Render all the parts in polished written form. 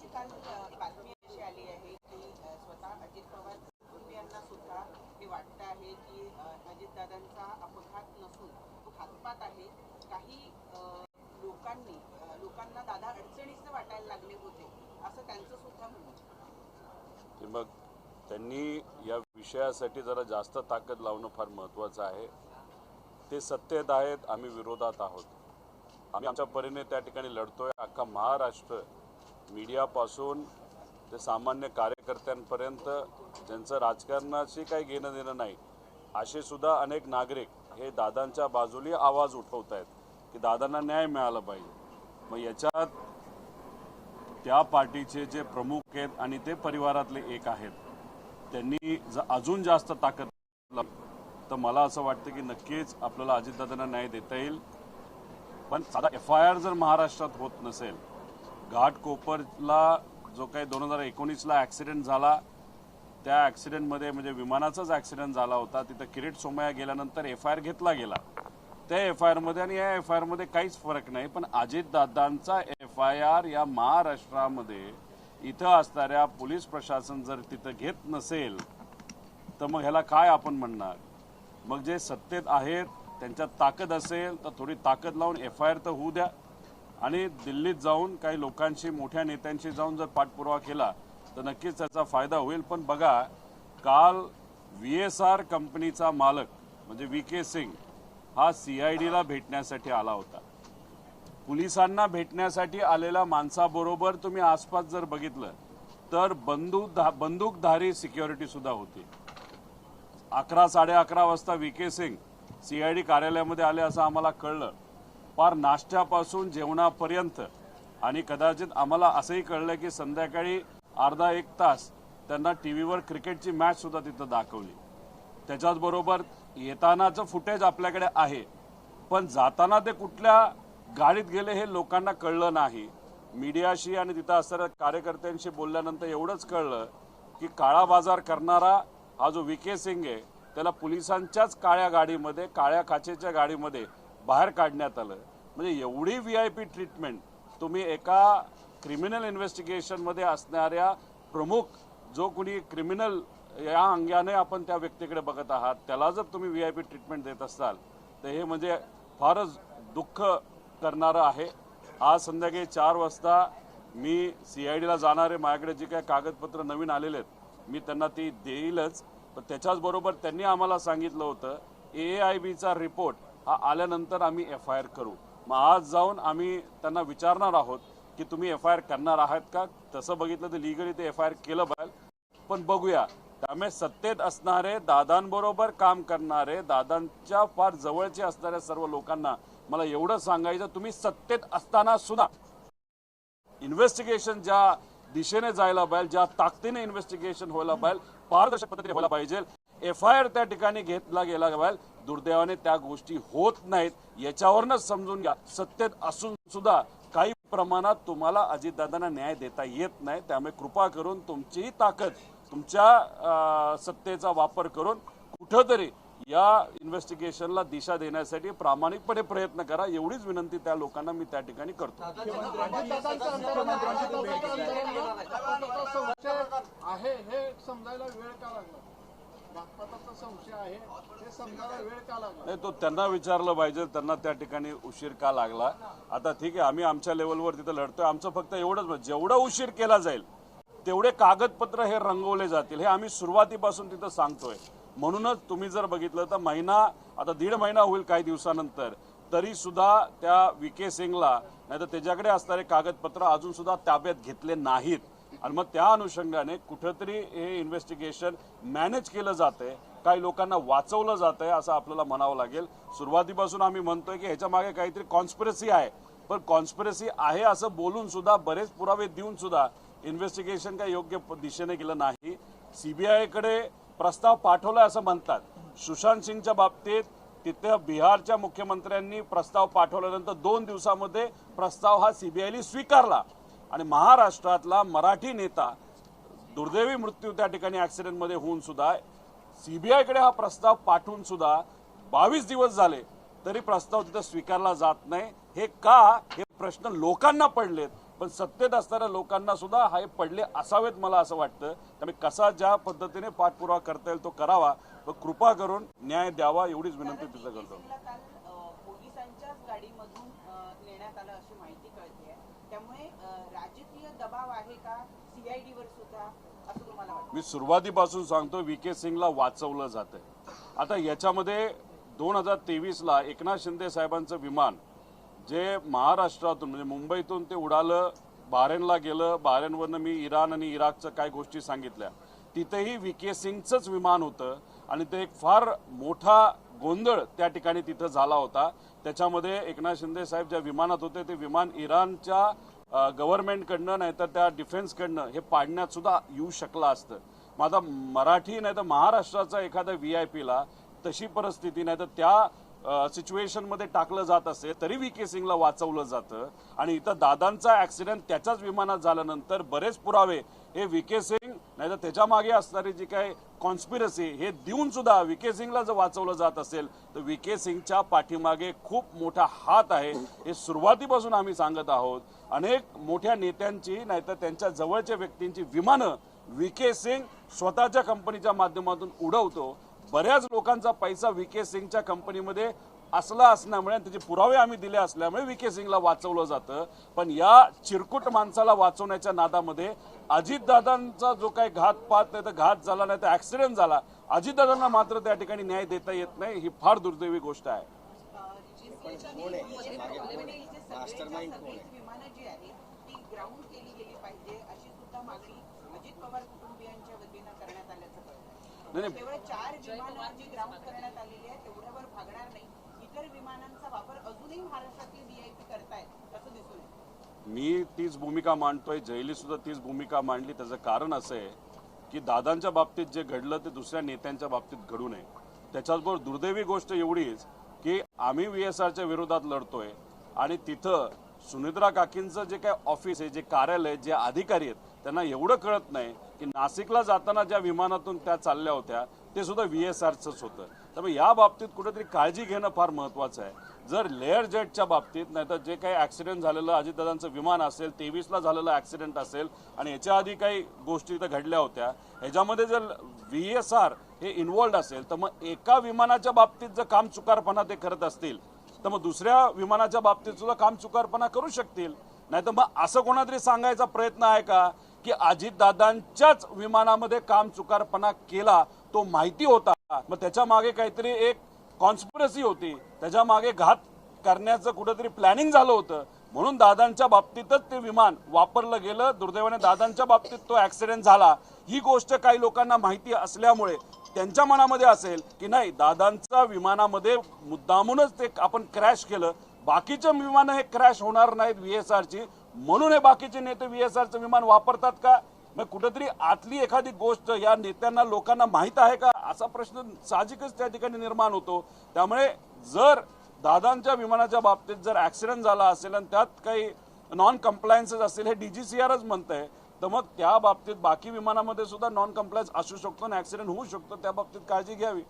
काल बातमी अशी आली आहे की स्वतः अजित पवार कुटुंबियांना सुद्धा हे वाटतं आहे की अजितदादांचा अपघात नसून तो घातपात आहे. काही लोकांना दादा अडचणीचे वाटायला लागले होते असं त्यांचं सुद्धा म्हणणं. मग त्यांनी या विषयासाठी जरा जास्त ताकद लावणं फार महत्त्वाचं आहे. ते सत्तेत आहेत, आम्ही विरोधात आहोत. आम्ही आमच्या परीने त्या ठिकाणी लढतोय. अख्खा महाराष्ट्र मीडियापासून ते सामान्य कार्यकर्त्यांपर्यंत ज्यांचं राजकारणाशी काही घेणं देणं नाही असे सुद्धा अनेक नागरिक हे दादांच्या बाजूने आवाज उठवत आहेत की दादांना न्याय मिळाला पाहिजे. मग याच्यात त्या पार्टीचे जे प्रमुख आहेत आणि ते परिवारातले एक आहेत, त्यांनी अजून जास्त ताकद लावली तर मला असं वाटतं की नक्कीच आपल्याला अजितदादांना न्याय देता येईल. पण साधा FIR जर महाराष्ट्रात होत नसेल, घाटकोपरला जो काही 2019ला ॲक्सिडेंट झाला त्या ॲक्सिडेंटमध्ये म्हणजे विमानाचाच ॲक्सिडेंट झाला होता, तिथं किरीट सोमय्या गेल्यानंतर FIR घेतला गेला. त्या FIRमध्ये आणि या FIRमध्ये काहीच फरक नाही. पण अजितदादांचा FIR या महाराष्ट्रामध्ये इथं असणाऱ्या पोलीस प्रशासन जर तिथं घेत नसेल तर मग ह्याला काय आपण म्हणणार. मग जे सत्तेत आहेत त्यांच्यात ताकद असेल तर थोडी ताकद लावून FIR तर होऊ द्या आणि दिल्लीत जाऊन काही लोकांशी मोठ्या नेत्यांशी जाऊन जर पाठपुरावा केला तर नक्कीच त्याचा फायदा होईल. पण बघा, काल VSR कंपनीचा मालक म्हणजे VK सिंग हा CIDला भेटण्यासाठी आला होता. पोलिसांना भेटण्यासाठी आलेल्या माणसाबरोबर तुम्ही आसपास जर बघितलं तर बंदूकधारी सिक्युरिटी सुद्धा होती. 11-11:30 वाजता VK सिंग CID कार्यालयामध्ये आले असं आम्हाला कळलं. फार नाश्त्यापासून जेवणापर्यंत आणि कदाचित आम्हाला असंही कळलं की संध्याकाळी अर्धा एक तास त्यांना टीव्हीवर क्रिकेटची मॅच सुद्धा तिथं दाखवली. त्याच्याचबरोबर येतानाचं फुटेज आपल्याकडे आहे, पण जाताना ते कुठल्या गाडीत गेले हे लोकांना कळलं नाही. मीडियाशी आणि तिथं असणाऱ्या कार्यकर्त्यांशी बोलल्यानंतर एवढंच कळलं की काळा बाजार करणारा हा जो VK सिंग आहे त्याला पोलिसांच्याच काळ्या गाडीमध्ये, काळ्या काचेच्या गाडीमध्ये बाहेर काढण्यात आलं. म्हणजे एवढी VIP ट्रीटमेंट तुम्ही एका क्रिमिनल इन्व्हेस्टिगेशनमध्ये असणाऱ्या प्रमुख जो कोणी क्रिमिनल या अंगाने आपण त्या व्यक्तीकडे बघत आहात त्याला जर तुम्ही VIP ट्रीटमेंट देत असाल तर हे म्हणजे फारच दुःख करणारं आहे. आज संध्याकाळी 4 वाजता मी CIDला जाणारे माझ्याकडे जे काही कागदपत्र नवीन आलेले आहेत मी त्यांना ती देईलच. पण त्याच्याचबरोबर त्यांनी आम्हाला सांगितलं होतं AIBचा रिपोर्ट हा आल्यानंतर आम्ही FIR करू. मग आज जाऊन आम्ही त्यांना विचारणार आहोत की तुम्ही FIR करणार आहात का. तसं बघितलं तर लिगली ते FIR केलं पाहिजे. पण बघूया, त्यामुळे सत्तेत असणारे, दादांबरोबर काम करणारे, दादांच्या फार जवळचे असणाऱ्या सर्व लोकांना मला एवढं सांगायचं, तुम्ही सत्तेत असताना सुद्धा इन्व्हेस्टिगेशन ज्या दिशेने जायला पाहिजे, ज्या ताकदीने इन्व्हेस्टिगेशन व्हायला पाहिजे, पारदर्शक पद्धतीने व्हायला पाहिजे, FIR त्या ठिकाणी घेतला गेला पाहिजे. दुर्दैवाने त्या गोष्टी होत नाहीत. याच्यावरच समजून घ्या, सत्तेत असून सुद्धा काही प्रमाणात तुम्हाला अजितदादांना न्याय देता येत नाही. त्यामुळे कृपा करून तुमचीही ताकद, तुमच्या सत्तेचा वापर करून कुठंतरी या इन्व्हेस्टिगेशनला दिशा देण्यासाठी प्रामाणिकपणे प्रयत्न करा. एवढीच विनंती त्या लोकांना मी त्या ठिकाणी करतो. आहे हे समजायला वेळ का लागला? संशय आहे हे समजायला वेळ का लागला? नाही, तो त्यांना विचारलं पाहिजे, त्यांना त्या ठिकाणी उशीर का लागला. आता ठीक आहे, आम्ही आमच्या लेवलवर तिथं लढतोय. आमचं फक्त एवढंच, जेवढा उशीर केला जाईल तेवढे कागदपत्र हे रंगवले जातील हे आम्ही सुरुवातीपासून तिथं सांगतोय. म्हणूनच तुम्ही जर बघितलं तर महिना, आता 1.5 महिना होईल काही दिवसानंतर, तरी सुद्धा त्या VK सिंगला नाही तर त्याच्याकडे असणारे कागदपत्र अजून सुद्धा ताब्यात घेतले नाहीत. आणि मग त्या अनुषंगाने कुठंतरी हे इन्व्हेस्टिगेशन मॅनेज केलं जातंय, काही लोकांना वाचवलं जातंय असं आपल्याला म्हणावं लागेल. सुरुवातीपासून आम्ही म्हणतोय की ह्याच्या मागे काहीतरी कॉन्स्पिरसी आहे, पण कॉन्स्पिरसी आहे असं बोलून सुद्धा, बरेच पुरावे देऊन सुद्धा इन्व्हेस्टिगेशन काही योग्य दिशेने गेलं नाही. CBIकडे प्रस्ताव पाठवलाय असं म्हणतात. सुशांत सिंगच्या बाबतीत तिथे बिहारच्या मुख्यमंत्र्यांनी प्रस्ताव पाठवल्यानंतर 2 दिवसामध्ये प्रस्ताव हा CBIने स्वीकारला आणि महाराष्ट्रातला मराठी नेता दुर्दैवी मृत्यू त्या ठिकाणी ॲक्सिडेंटमध्ये होऊन सुद्धा CBIकडे हा प्रस्ताव पाठवून सुद्धा 22 दिवस झाले तरी प्रस्ताव तिथे स्वीकारला जात नाही. हे का, हे प्रश्न लोकांना पडलेत, पण सत्तेत असणाऱ्या लोकांना सुद्धा हे पडले असावेत मला असं वाटतं. त्यामुळे कसा ज्या पद्धतीने पाठपुरावा करता येईल तो करावा, व कृपा करून न्याय द्यावा एवढीच विनंती तिथं करतो. काल पोलिसांच्याच गाडीमधून नेण्यात आलं अशी माहिती कळते. त्यामुळे राजकीय दबाव आहे का CID वर सुद्धा असं तुम्हाला वाटतं? मी सुरुवातीपासून सांगतो VK सिंगला वाचवलं जातंय. आता याच्यामध्ये 2023ला एकनाथ शिंदे साहेबांचं विमान जे महाराष्ट्रातून म्हणजे मुंबईतून ते उडालं, बहारेनला गेलं, बहारेनवरनं मी इराण आणि इराकचं काय गोष्टी सांगितल्या, तिथेही VK सिंगचंच विमान होतं आणि ते एक फार मोठा गोंधळ त्या ठिकाणी तिथं झाला होता. त्याच्यामध्ये एकनाथ शिंदे साहेब ज्या विमानात होते ते विमान इराणच्या गव्हर्नमेंटकडनं नाहीतर त्या डिफेन्सकडनं हे पाडण्यात सुद्धा येऊ शकलं असतं. मग आता मराठी नाही तर महाराष्ट्राचा एखाद्या VIPला तशी परिस्थिती नाही तर त्या सिच्युएशनमध्ये टाकलं जात असेल तरी VK सिंगला वाचवलं जातं. आणि इथं दादांचा ऍक्सिडेंट त्याच्याच विमानात झाल्यानंतर बरेच पुरावे हे VK सिंग नाही तर त्याच्या मागे असणारी जी काय कॉन्स्पिरसी हे देऊन सुद्धा VK सिंगला जर वाचवलं जात असेल तर VK सिंगच्या पाठीमागे खूप मोठा हात आहे. हे सुरुवातीपासून आम्ही सांगत आहोत. अनेक मोठ्या नेत्यांची नाहीतर त्यांच्या जवळच्या व्यक्तींची विमानं VK सिंग स्वतःच्या कंपनीच्या माध्यमातून उडवतो. बऱ्याच लोकांचा पैसा VK सिंगच्या कंपनीमध्ये असला असल्यामुळे त्याचे पुरावे आम्ही दिले असल्यामुळे VK सिंगला वाचवलं जातं. पण या चिरकुट माणसाला वाचवण्याच्या नादामध्ये अजितदादांचा जो काही घातपात नाही तर घात झाला नाही तर ऍक्सिडेंट झाला, अजितदादांना मात्र त्या ठिकाणी न्याय देता येत नाही. ही फार दुर्दैवी गोष्ट आहे. विमानं जी आहेत ती ग्राउंड केली गेली पाहिजे अशी सुद्धा मागणी अजित पवार कुटुंबियांच्या वतीनं करण्यात आल्याचं कळतं. केवळ 4 विमानं जी ग्राउंड करण्यात आलेली आहेत तेवढ्यावर भागणार नाही. इतर विमानांचा वापर अजूनही महाराष्ट्रातील VIP करतायत असं दिसून येतं. मी तीच भूमिका मांडतोय, जयली सुद्धा तीच भूमिका मांडली. त्याचं कारण असं आहे की दादांच्या बाबतीत जे घडलं ते दुसऱ्या नेत्यांच्या बाबतीत घडू नये. त्याच्याबरोबर दुर्दैवी गोष्ट एवढीच की आम्ही VSRच्या विरोधात लढतोय आणि तिथं सुनित्रा काकींचं जे काय ऑफिस आहे, जे कार्यालय, जे अधिकारी आहेत त्यांना एवढं कळत नाही की नाशिकला जाताना ज्या विमानातून त्या चालल्या होत्या ते सुद्धा VSRचंच होतं. त्यामुळे या बाबतीत कुठेतरी काळजी घेणं फार महत्त्वाचं आहे. जर लेअर जेटच्या बाबतीत नाहीतर जे काही ॲक्सिडेंट झालेलं अजितदादांचं विमान असेल, 23ला झालेलं ॲक्सिडेंट असेल आणि याच्या आधी काही गोष्टी इथं घडल्या होत्या, ह्याच्यामध्ये जर VSR हे इन्व्हॉल्ड असेल तर मग एका विमानाच्या बाबतीत जर काम चुकारपणा ते करत असतील तर मग दुसऱ्या विमानाच्या बाबतीत सुद्धा काम चुकारपणा करू शकतील. नाही तर मग असं कोणातरी सांगायचा प्रयत्न आहे का की अजितदादांच्याच विमानामध्ये काम चुकारपणा केला, तो माहिती होता, मग त्याच्या मागे काहीतरी एक कॉन्स्पिरसी होती, त्याच्या मागे घात करण्याचं कुठेतरी प्लॅनिंग झालं होतं म्हणून दादांच्या बाबतीतच ते विमान वापरलं गेलं. दुर्दैवाने दादांच्या बाबतीत तो ऍक्सिडेंट झाला. ही गोष्ट काही लोकांना माहिती असल्यामुळे त्यांच्या मनामध्ये असेल की नाही दादांच्या विमानामध्ये मुद्दामूनच ते आपण क्रॅश केलं, बाकीचे विमानं हे क्रॅश होणार नाहीत VSRची म्हणून हे बाकीचे नेते VSRचं विमान वापरतात का? मग कुठेतरी आतली एखादी गोष्ट या नेत्यांना लोकांना माहीत आहे का असा प्रश्न साहजिकच त्या ठिकाणी निर्माण होतो. त्यामुळे जर दादांच्या विमानाच्या बाबतीत जर ऍक्सिडेंट झाला असेल आणि त्यात काही नॉन कम्प्लायन्सेस असतील हे DGCRच म्हणतंय तर मग त्या बाबतीत बाकी विमानामध्ये सुद्धा नॉन कम्प्लायन्स असू शकतो आणि ऍक्सिडेंट होऊ शकतो. त्या बाबतीत काळजी घ्यावी.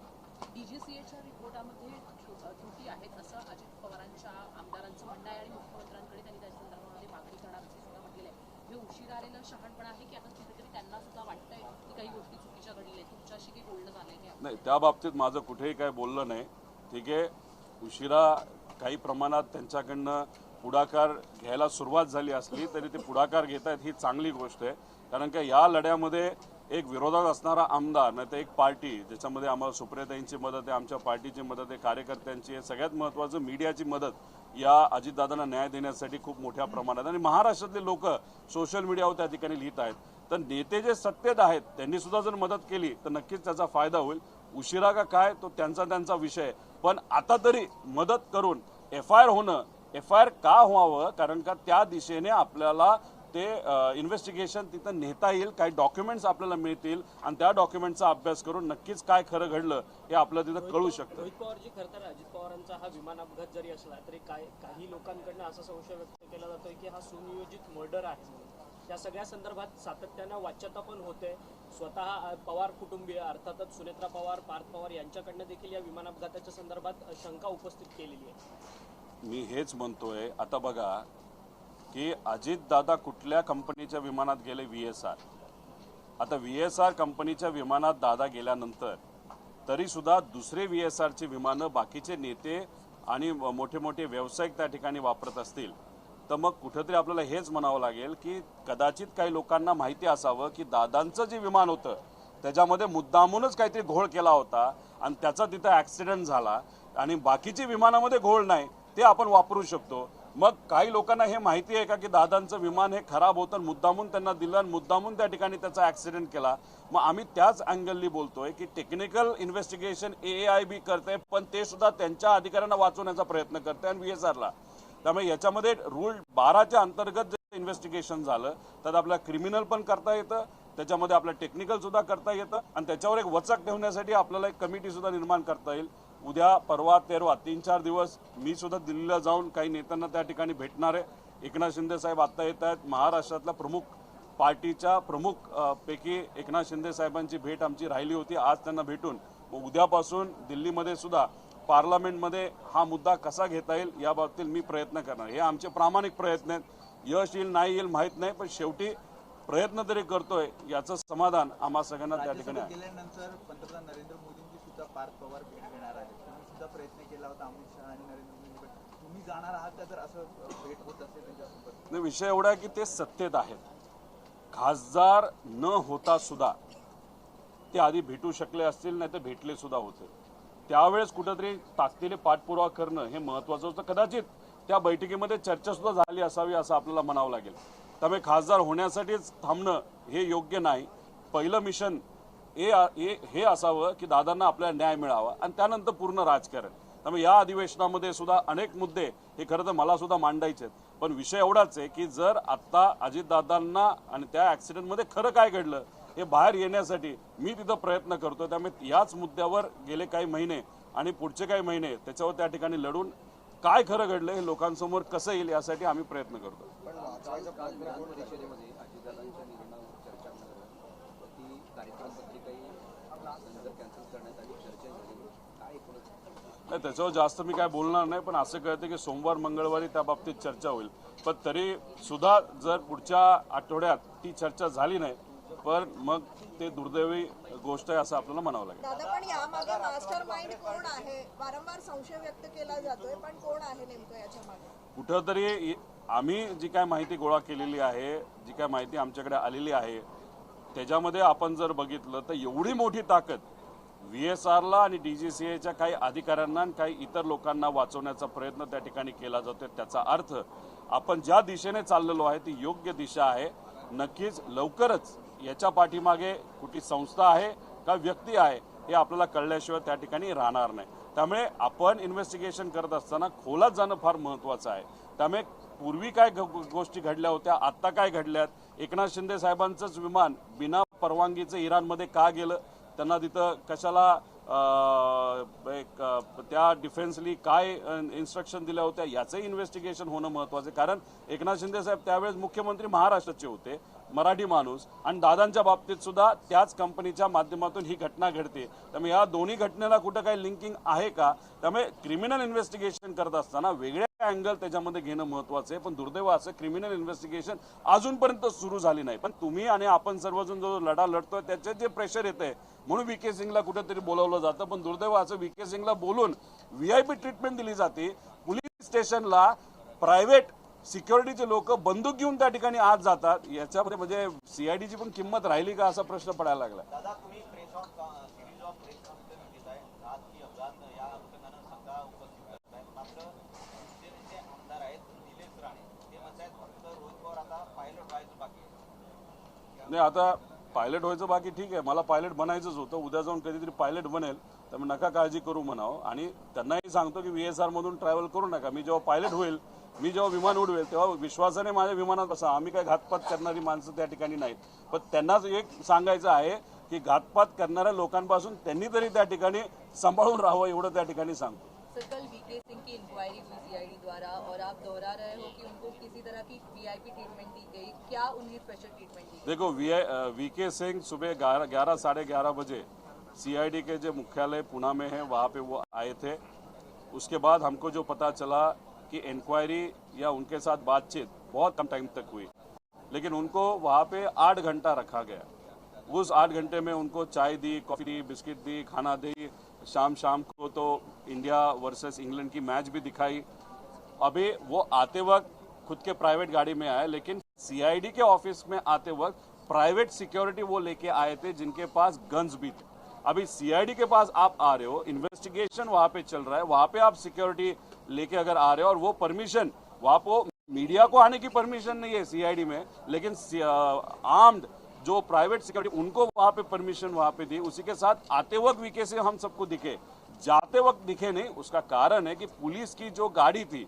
DGCAच्या रिपोर्टामध्ये त्रुटी आहेत असं अजित पवारांच्या आमदारांचं म्हणणं आहे आणि मुख्यमंत्र्यांकडे त्यांनी त्या संदर्भामध्ये मागणी करणार असं सुद्धा म्हटलेलं आहे. हे उशीर आलेलं शहाणपण आहे की आता कुठेतरी त्यांना सुद्धा वाटतंय की काही गोष्टी चुकीच्या घडलेल्या आहेत? तुमच्याशी काही बोलणं झालंय? नाही, त्या बाबतीत माझं कुठेही काय बोललं नाही. ठीक आहे, उशिरा काही प्रमाणात त्यांच्याकडनं पुढाकार घ्यायला सुरुवात झाली असली तरी ते पुढाकार घेत आहेत ही चांगली गोष्ट आहे. कारण का या लढ्यामध्ये एक विरोधात असणारा आमदार नाही तर एक पार्टी ज्याच्यामध्ये आम्हाला सुप्रियाताईंची मदत आहे, आमच्या पार्टीची मदत आहे, कार्यकर्त्यांची आहे, सगळ्यात महत्त्वाचं मीडियाची मदत या अजितदादांना न्याय देण्यासाठी खूप मोठ्या प्रमाणात आणि महाराष्ट्रातले लोक सोशल मीडियावर त्या ठिकाणी लिहित आहेत. तर नेते जे सत्तेत आहेत त्यांनी सुद्धा जर मदत केली तर नक्कीच त्याचा फायदा होईल. उशिरा का काय तो त्यांचा विषय, पण आता तरी मदत करून FIR होणं, FIR का व्हावं कारण का त्या दिशेने आपल्याला ते इन्व्हेस्टिगेशन तिथं नेता येईल, काही डॉक्युमेंट्स आपल्याला मिळतील आणि त्या डॉक्युमेंटचा अभ्यास करून नक्कीच काय खरं घडलं हे आपल्याला तिथं कळू शकतं. रोहित पवारजी, खरं तर अजित पवारांचा हा विमान अपघात जरी असला तरी काही लोकांकडनं असा संशय व्यक्त केला जातोय की हा सुनियोजित मर्डर आहे म्हणून. या सगळ्या संदर्भात सातत्यानं वाच्यता पण होते. स्वतः पवार कुटुंबीय अर्थातच सुनेत्रा पवार, पार्थ पवार यांच्याकडनं देखील या विमान अपघाताच्या संदर्भात शंका उपस्थित केलेली आहे. मी हेच म्हणतोय, आता बघा की अजितदादा कुठल्या कंपनीच्या विमानात गेले, VSR. आता VSR कंपनीच्या विमानात दादा गेल्यानंतर तरीसुद्धा दुसरे VSRची विमानं बाकीचे नेते आणि मोठे मोठे व्यावसायिक त्या ठिकाणी वापरत असतील तर मग कुठेतरी आपल्याला हेच म्हणावं लागेल की कदाचित काही लोकांना माहिती असावं की दादांचं जे विमान होतं त्याच्यामध्ये मुद्दामूनच काहीतरी घोळ केला होता आणि त्याचा तिथं ॲक्सिडेंट झाला आणि बाकीची विमानामध्ये घोळ नाही ते आपण वापरू शकतो. मग काही लोकांना हे माहिती आहे का की दादांचं विमान हे खराब होतं, मुद्दामून त्यांना दिलं आणि मुद्दामून त्या ठिकाणी त्याचा ॲक्सिडेंट केला. मग आम्ही त्याच अँगलनी बोलतोय की टेक्निकल इन्व्हेस्टिगेशन AAIB करते, पण ते सुद्धा त्यांच्या अधिकाऱ्यांना वाचवण्याचा प्रयत्न करते आणि VSRला. त्यामुळे याच्यामध्ये रूल 12च्या अंतर्गत जे इन्व्हेस्टिगेशन झालं तर आपल्याला क्रिमिनल पण करता येतं, त्याच्यामध्ये आपलं टेक्निकल सुद्धा करता येतं आणि त्याच्यावर एक वचक ठेवण्यासाठी आपल्याला एक कमिटी सुद्धा निर्माण करता येईल. उद्या परवा तेरवा 3-4 दिवस मी सुद्धा दिल्लीला जाऊन काही नेत्यांना त्या ठिकाणी भेटणार आहे. एकनाथ शिंदे साहेब आता येत आहेत. महाराष्ट्रातल्या प्रमुख पार्टीच्या प्रमुख पैकी एकनाथ शिंदे साहेबांची भेट आमची राहिली होती. आज त्यांना भेटून उद्यापासून दिल्लीमध्ये सुद्धा पार्लमेंटमध्ये हा मुद्दा कसा घेता येईल याबाबतीत मी प्रयत्न करणार. हे आमचे प्रामाणिक प्रयत्न आहेत. यश येईल नाही येईल माहीत नाही, पण शेवटी प्रयत्न तरी करतोय याचं समाधान आम्हा सगळ्यांना त्या ठिकाणी आहे. गेल्यानंतर पंतप्रधान नरेंद्र मोदींची सुद्धा पार्थ पवार भेट घेणार आहेत. तुम्ही सुद्धा प्रयत्न केला होता अमित शहा आणि नरेंद्र मोदी भेट. तुम्ही जाणार आहात का जर असं भेट होत असेल त्यांच्यासोबत? नाही, विषय एवढा आहे की ते सत्तेत आहेत. खासदार न होता सुद्धा ते आधी भेटू शकले असतील, नाही तर भेटले सुद्धा होते. त्यावेळेस कुठेतरी ताकदीने पाठपुरावा करणं हे महत्त्वाचं होतं. कदाचित त्या बैठकीमध्ये चर्चा सुद्धा झाली असावी असं आपल्याला म्हणावं लागेल. त्यामुळे खासदार होण्यासाठीच थांबणं हे योग्य नाही. पहिलं मिशन हे असावं की दादांना आपल्याला न्याय मिळावा आणि त्यानंतर पूर्ण राजकारण. त्यामुळे या अधिवेशनामध्ये सुद्धा अनेक मुद्दे हे खरं तर मला सुद्धा मांडायचे आहेत, पण विषय एवढाच आहे की जर आत्ता अजितदादांना आणि त्या ॲक्सिडेंटमध्ये खरं काय घडलं हे बाहेर येण्यासाठी मी तिथं प्रयत्न करतो. त्यामुळे याच मुद्द्यावर गेले काही महिने आणि पुढचे काही महिने त्याच्यावर त्या ठिकाणी लढून काय खरं घडलं हे लोकांसमोर कसं येईल यासाठी आम्ही प्रयत्न करतो. नाही, त्याच्यावर जास्त मी काय बोलणार नाही, पण असं कळतं की सोमवार मंगळवारी त्या बाबतीत चर्चा होईल. पण तरी सुद्धा जर पुढच्या आठवड्यात ती चर्चा झाली नाही पण मग ते दुर्दैवी गोष्ट आहे असं आपल्याला म्हणावं लागेल. दादा, पण यामागे मास्टर माइंड कोण आहे? वारंवार संशय व्यक्त केला जातोय, पण कोण आहे नेमकं याच्या मागे? कुठंतरी आम्ही जी काय माहिती गोळा केलेली आहे, जी काय माहिती आमच्याकडे आलेली आहे त्याच्यामध्ये आपण जर बघितलं तर एवढी मोठी ताकद VSRला आणि DGCAच्या काही अधिकाऱ्यांना आणि काही इतर लोकांना वाचवण्याचा प्रयत्न त्या ठिकाणी केला जातोय. त्याचा अर्थ आपण ज्या दिशेने चाललेलो आहे ती योग्य दिशा आहे. नक्कीच लवकरच याच्या पाठीमागे कुठली संस्था आहे का व्यक्ती आहे हे आपल्याला कळल्याशिवाय त्या ठिकाणी राहणार नाही. त्यामुळे आपण इन्व्हेस्टिगेशन करत असताना खोलात जाणं फार महत्त्वाचं आहे. त्यामुळे पूर्वी काय गोष्टी घडल्या होत्या, आत्ता काय घडल्यात, एकनाथ शिंदे साहेबांचंच विमान बिना परवानगीचं इराणमध्ये का गेलं, त्यांना तिथं कशाला त्या डिफेन्सली काय इन्स्ट्रक्शन दिल्या होत्या याचंही इन्व्हेस्टिगेशन होणं महत्त्वाचं आहे. कारण एकनाथ शिंदे साहेब त्यावेळेस मुख्यमंत्री महाराष्ट्राचे होते, मराठी माणूस, आणि दादांच्या बाबतीत सुद्धा त्याच कंपनीच्या माध्यमातून ही घटना घडते. त्यामुळे या दोन्ही घटनेला कुठं काही लिंकिंग आहे का? त्यामुळे क्रिमिनल इन्व्हेस्टिगेशन करत असताना वेगळ्या अँगल त्याच्यामध्ये घेणं महत्त्वाचं आहे. पण दुर्दैव असं क्रिमिनल इन्व्हेस्टिगेशन अजूनपर्यंत सुरू झाली नाही. पण तुम्ही आणि आपण सर्वजण जो लढा लढतोय त्याचे जे प्रेशर येते म्हणून VK सिंगला कुठेतरी बोलावलं जातं. पण दुर्दैव असं VK सिंगला बोलून VIP ट्रीटमेंट दिली जाते. पोलीस स्टेशनला प्रायव्हेट सिक्युरिटीचे लोक बंदूक घेऊन त्या ठिकाणी आज जातात. याच्यामध्ये म्हणजे CIDची पण किंमत राहिली का असा प्रश्न पडायला लागला. दादा, तुम्ही सिरीज ऑफ प्रेस कॉन्फरन्स घेताय. राजकीय अपघात या अनुषंगानं सांगा उपस्थित करताय. मात्र शिवसेनेचे आमदार आहेत निलेश राणे, ते म्हणतात फक्त रोहित पवार आता पायलट व्हायचं बाकी आहे. नाही, आता पायलट व्हायचं बाकी ठीक आहे, मला पायलट बनायचंच होतं. उद्या जाऊन कधीतरी पायलट बनेल, त्यामुळे नका काळजी करू म्हणावं. आणि त्यांनाही सांगतो की VSR मधून ट्रॅव्हल करू नका. मी जेव्हा पायलट होईल, मी जेव्हा विमान उडवेल तेव्हा विश्वासाने माझ्या विमानात बसा. आम्ही काय घातपात करणारी माणसं त्या ठिकाणी नाहीत. पण त्यांनाच एक सांगायचं आहे की घातपात करणाऱ्या लोकांपासून त्यांनी तरी त्या ठिकाणी सांभाळून राहावं एवढं त्या ठिकाणी सांगतो. कल VK सिंह की इंक्वायरी हुई CID द्वारा और आप दोहरा रहे हो कि उनको किसी तरह की VIP ट्रीटमेंट दी गई, क्या उन्हें स्पेशल ट्रीटमेंट दी गई? देखो VK सिंह सुबह 11 साढ़े 11 बजे CID के जो मुख्यालय पुणे में है वहाँ पे वो आए थे. उसके बाद हमको जो पता चला कि इंक्वायरी या उनके साथ बातचीत बहुत कम टाइम तक हुई, लेकिन उनको वहाँ पे 8 घंटा रखा गया। उस 8 घंटे में उनको चाय दी, कॉफ़ी दी, बिस्किट दी, खाना दी, शाम को तो इंडिया वर्सेस इंग्लैंड की मैच भी दिखाई। अभी वो आते वक्त खुद के प्राइवेट गाड़ी में आए, लेकिन सीआईडी के ऑफिस में आते वक्त प्राइवेट सिक्योरिटी वो लेके आए थे जिनके पास गन्स भी थे। अभी सीआईडी के पास आप आ रहे हो, इन्वेस्टिगेशन वहाँ पे चल रहा है, वहाँ पे आप सिक्योरिटी लेके अगर आ रहे हो और वो परमिशन वहाँ पे मीडिया को आने की परमिशन नहीं है सीआईडी में, लेकिन आर्म्ड जो प्राइवेट सिक्योरिटी उनको वहाँ पे परमिशन वहाँ पे दी। उसी के साथ आते वक्त वीके से हम सबको दिखे, जाते वक्त दिखे नहीं। उसका कारण है कि पुलिस की जो गाड़ी थी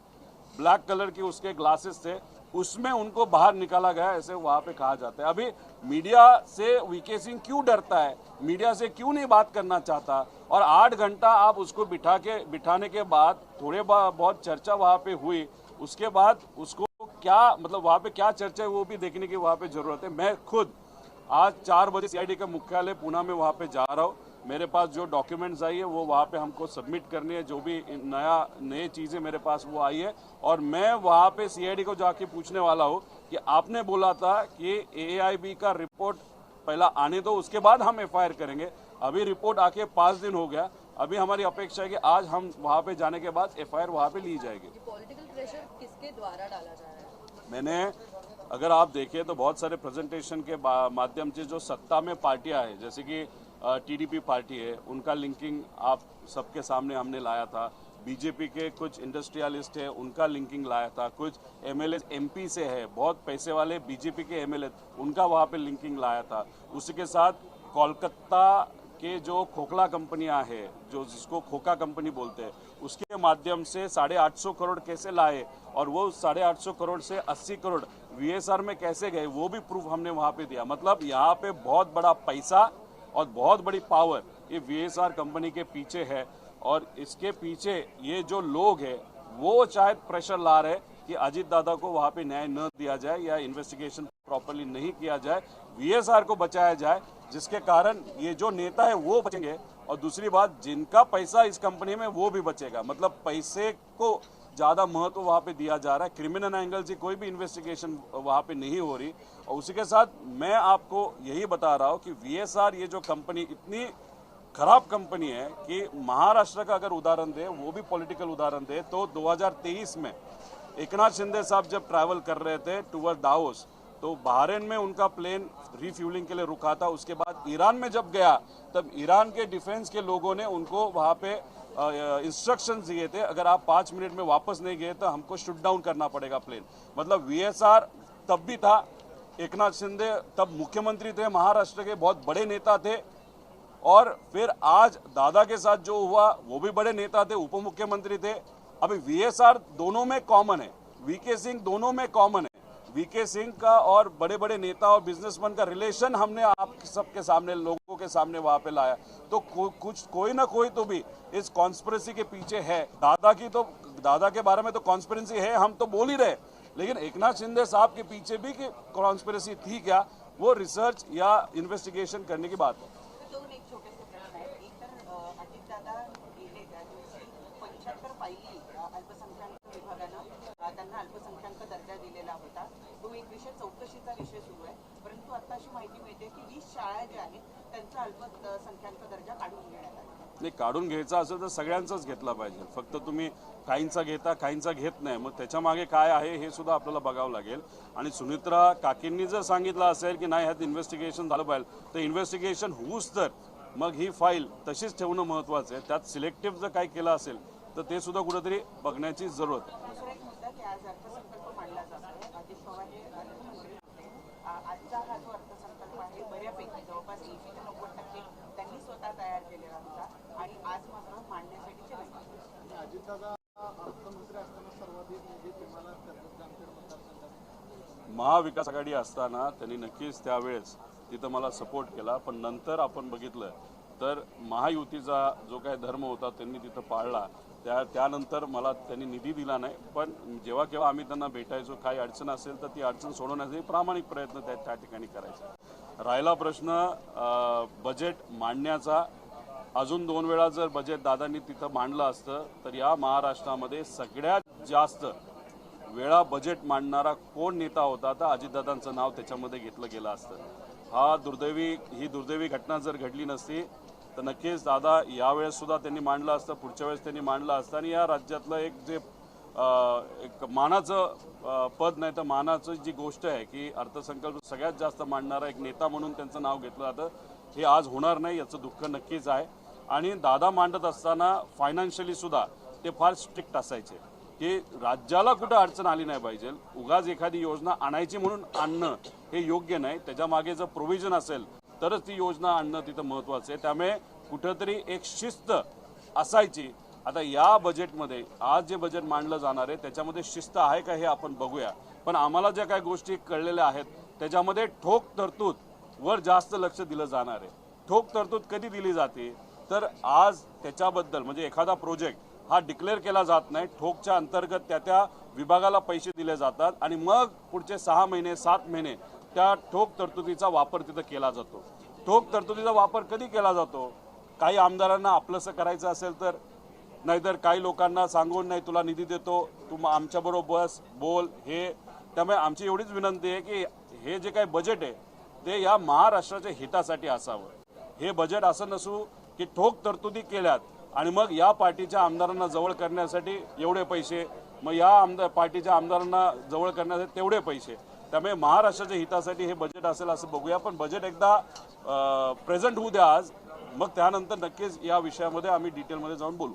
ब्लैक कलर की, उसके ग्लासेस थे, उसमें उनको बाहर निकाला गया, ऐसे वहाँ पे कहा जाता है। अभी मीडिया से वीके सिंह क्यों डरता है, मीडिया से क्यों नहीं बात करना चाहता, और 8 घंटा आप उसको बिठाने के बाद थोड़े बहुत चर्चा वहाँ पे हुई, उसके बाद उसको क्या मतलब वहाँ पे क्या चर्चा है वो भी देखने की वहाँ पे जरूरत है। मैं खुद आज 4 बजे सीआईडी का मुख्यालय पुणे में वहाँ पे जा रहा हूँ। मेरे पास जो डॉक्यूमेंट्स आई है वो वहाँ पे हमको सबमिट करनी है, जो भी नए चीज़ें मेरे पास वो आई है, और मैं वहाँ पे सीआईडी को जाके पूछने वाला हूँ कि आपने बोला था कि एआईबी का रिपोर्ट पहला आने दो, उसके बाद हम एफआईआर करेंगे। अभी रिपोर्ट आके 5 दिन हो गया, अभी हमारी अपेक्षा है कि आज हम वहाँ पे जाने के बाद एफआईआर वहाँ पे ली जाएगी। पॉलिटिकल प्रेशर किसके द्वारा डाला जा रहा है? मैंने अगर आप देखें तो बहुत सारे प्रेजेंटेशन के माध्यम से जो सत्ता में पार्टियां हैं, जैसे कि टीडीपी पार्टी है, उनका लिंकिंग आप सबके सामने हमने लाया था। बीजेपी के कुछ इंडस्ट्रियलिस्ट है, उनका लिंकिंग लाया था। कुछ एमएलए एमपी से है, बहुत पैसे वाले बीजेपी के एमएलए, उनका वहाँ पे लिंकिंग लाया था। उसी के साथ कोलकाता के जो खोखला कंपनियां हैं, जो जिसको खोखा कंपनी बोलते हैं, उसके माध्यम से 850 करोड़ कैसे लाए, और वो 850 करोड़ से 80 करोड़ वीएसआर में कैसे गए, वो भी प्रूफ हमने वहाँ पे दिया। मतलब यहाँ पे बहुत बड़ा पैसा और बहुत बड़ी पावर ये वीएसआर कंपनी के पीछे है, और इसके पीछे ये जो लोग हैं वो शायद प्रेशर ला रहे कि अजीत दादा को वहाँ पे न्याय न दिया जाए या इन्वेस्टिगेशन प्रॉपर्ली नहीं किया जाए, वीएसआर को बचाया जाए, जिसके कारण ये जो नेता है वो बचेंगे, और दूसरी बात जिनका पैसा इस कंपनी में वो भी बचेगा। मतलब पैसे को ज़्यादा महत्व वहाँ पे दिया जा रहा है, क्रिमिनल एंगल से कोई भी इन्वेस्टिगेशन वहाँ पे नहीं हो रही। और उसी के साथ मैं आपको यही बता रहा हूँ कि वीएसआर ये जो कंपनी इतनी खराब कंपनी है कि महाराष्ट्र का अगर उदाहरण दे, वो भी पॉलिटिकल उदाहरण दे, तो 2023 में एकनाथ शिंदे साहब जब ट्रैवल कर रहे थे टूवर्ड दावोस, तो बहरीन में उनका प्लेन रिफ्यूलिंग के लिए रुका था। उसके बाद ईरान में जब गया, तब ईरान के डिफेंस के लोगों ने उनको वहाँ पे इंस्ट्रक्शंस दिए थे, अगर आप 5 मिनट में वापस नहीं गए तो हमको शूट डाउन करना पड़ेगा प्लेन। मतलब वीएसआर तब भी था, एकनाथ शिंदे तब मुख्यमंत्री थे, महाराष्ट्र के बहुत बड़े नेता थे, और फिर आज दादा के साथ जो हुआ वो भी बड़े नेता थे, उप मुख्यमंत्री थे। अभी वीएसआर दोनों में कॉमन है, वीके सिंह दोनों में कॉमन है। वीके सिंह का और बड़े बड़े नेता और बिजनेसमैन का रिलेशन हमने आप सबके सामने, लोगों के सामने वहां पे लाया, तो कोई ना कोई तो भी इस कॉन्स्पिरेसी के पीछे है। दादा के बारे में तो कॉन्स्पिरेसी है, हम तो बोल ही रहे, लेकिन एकनाथ शिंदे साहब के पीछे भी कॉन्स्पिरेसी थी क्या, वो रिसर्च या इन्वेस्टिगेशन करने की बात है। दोन एक छोटे से प्रश्न आहेत. एक तर अजितदादा गेले त्या दिवशी 75 फायली अल्पसंख्याक विभागानं त्यांना अल्पसंख्याक दर्जा दिलेला होता. तो एक विषय चौकशीचा विषय सुरू आहे, परंतु आता अशी माहिती मिळते की 20 शाळा ज्या आहेत त्यांचा अल्पसंख्याक दर्जा काढून घेण्यात आला. नाही, काढून घ्यायचा असेल तर सगळ्यांचाच घेतला पाहिजे, फक्त तुम्ही काहींचा घेता काहींचा घेत नाही, मग त्याच्या मागे काय आहे हे सुद्धा आपल्याला बघावं लागेल. आणि सुनित्रा काकींनी जर सांगितलं असेल की नाही ह्यात इन्व्हेस्टिगेशन झालं पाहिजे, तर इन्व्हेस्टिगेशन होऊच तर मग ही फाईल तशीच ठेवणं महत्त्वाचं आहे. त्यात सिलेक्टिव्ह जर काही केलं असेल तर ते सुद्धा कुठेतरी बघण्याची जरूरत आहे. दुसरा एक मुद्दा की आज अर्थसंकल्प मांडला जात आहे. अजित पवार हे अर्थमंत्री होते. आजचा हा जो अर्थसंकल्प आहे बऱ्यापैकी जवळपास 80 ते 90% त्यांनी स्वतः तयार केलेला होता, आणि आज मात्र मांडण्यासाठीचे रस्ते. अजितदादा अर्थमंत्री असताना सर्वाधिक निधी तुम्हाला जामखेड मतदारसंघात महाविकास आघाडी असताना त्यांनी नक्कीच त्यावेळेस तिथं मला सपोर्ट केला, पण नंतर आपण बघितलं तर महायुतीचा जो काही धर्म होता त्यांनी तिथं पाळला. त्यानंतर मला त्यांनी निधी दिला नाही, पण जेव्हा केव्हा आम्ही त्यांना भेटायचो, काही अडचण असेल तर ती अडचण सोडवण्यासाठी प्रामाणिक प्रयत्न त्या ठिकाणी करायचा. राहिला प्रश्न बजेट मांडण्याचा, अजून 2 वेळा जर बजेट दादांनी तिथं मांडलं असतं तर या महाराष्ट्रामध्ये सगळ्यात जास्त वेळा बजेट मांडणारा कोण नेता होता तर अजितदादांचं नाव त्याच्यामध्ये घेतलं गेलं असतं. ही दुर्दैवी घटना जर घडली नसती तर नक्कीच दादा यावेळेस सुद्धा त्यांनी मांडलं असतं, पुढच्या वेळेस त्यांनी मांडलं असतं आणि या राज्यातलं एक मानाचं पद नाही तर मानाचं जी गोष्ट आहे की अर्थसंकल्प सगळ्यात जास्त मांडणारा एक नेता म्हणून त्यांचं नाव घेतलं जातं, हे आज होणार नाही याचं दुःख नक्कीच आहे. आणि दादा मांडत असताना फायनान्शियली सुद्धा ते फार स्ट्रिक्ट असायचे की राज्याला कुठं अडचण आली नाही पाहिजे, उगाच एखादी योजना आणायची म्हणून आणणं हे योग्य नाही, त्याच्या मागे जर प्रोव्हिजन असेल तरच ती योजना आणणं तिथं महत्त्वाचं आहे. त्यामुळे कुठंतरी एक शिस्त असायची. आता या बजेटमध्ये आज जे बजेट मांडलं जाणार आहे त्याच्यामध्ये शिस्त आहे का हे आपण बघूया. पण आम्हाला ज्या काही गोष्टी कळलेल्या आहेत त्याच्यामध्ये ठोक तरतूद वर जास्त लक्ष दिलं जाणार आहे. ठोक तरतूद कधी दिली जाते तर आज त्याच्याबद्दल म्हणजे एखादा प्रोजेक्ट हा डिक्लेअर केला जात नाही, ठोकच्या अंतर्गत त्या विभागाला पैसे दिले जातात आणि मग पुढचे 6 महिने 7 महिने त्या ठोक तरतुदीचा वापर तिथं केला जातो. ठोक तरतुदीचा वापर कधी केला जातो? काही आमदारांना आपलंसं करायचं असेल तर, नाहीतर काही लोकांना सांगून नाही तुला निधी देतो तू आमच्याबरोबर बस बोल हे. त्यामुळे आमची एवढीच विनंती आहे की हे जे काही बजेट आहे ते या महाराष्ट्राच्या हितासाठी असावं. हे बजेट असं नसू की ठोक तरतुदी केल्यात आणि मग या पार्टीच्या आमदारांना जवळ करण्यासाठी एवढे पैसे, मग या पार्टीच्या आमदारांना जवळ करण्यासाठी तेवढे पैसे. त्यामुळे महाराष्ट्राच्या हितासाठी हे बजेट असेल असं बघूया. पण बजेट एकदा प्रेझेंट होऊ द्या आज, मग त्यानंतर नक्कीच या विषयामध्ये आम्ही डिटेलमध्ये जाऊन बोलू.